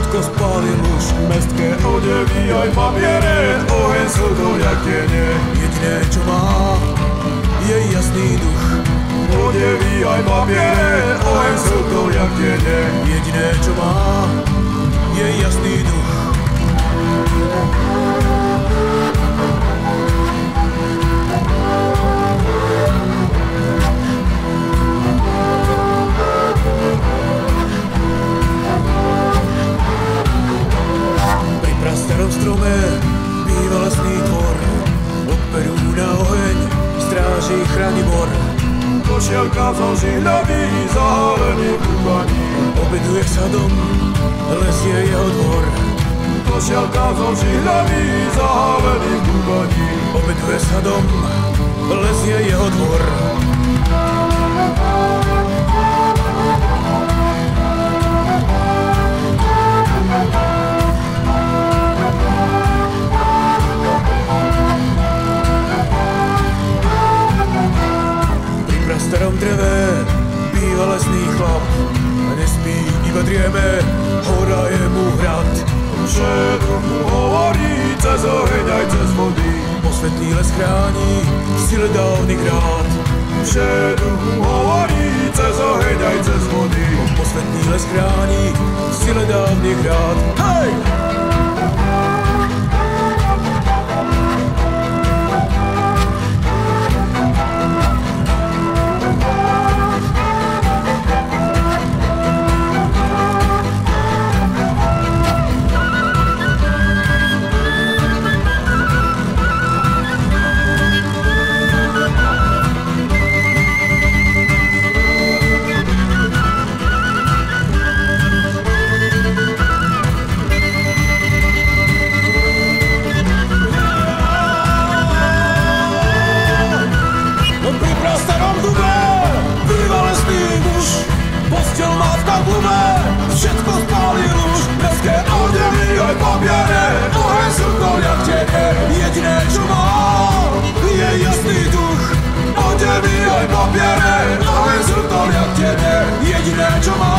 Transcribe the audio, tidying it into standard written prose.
všetko spálil už. Mestské odevy aj papiere, oheň slzol jak tiene. Jediné čo má, je jasný duch. Odevy aj papiere, oheň slzol jak tiene. Jediné čo má, je jasný duch. Pri prastarom strome býva lesný tvor, od Peru na oheň stráži chráni bor. Košielka zo žihľavý, zahalený kúpaní, obeduje sa dom, les je jeho dvor. Košielka zo žihľavý, zahalený kúpaní, obeduje sa dom, les je jeho dvor. Pri starom dreve býva lesný chlap, a nespí, iba drieme, hora je mu hrad. Všetko mu hovorí, cez oheň aj cez vody, posvetný les chrání v sile dávnych rád. Všetko mu hovorí, cez oheň aj cez vody, posvetný les chrání v sile dávnych rád. Hej! Postel má v tabule, všetko spálil už. Mestské odevy aj papiere, oheň slzol jak tiene. Jediné čo má, je jasný duch. Odevy aj papiere, oheň slzol jak tiene. Jediné čo má,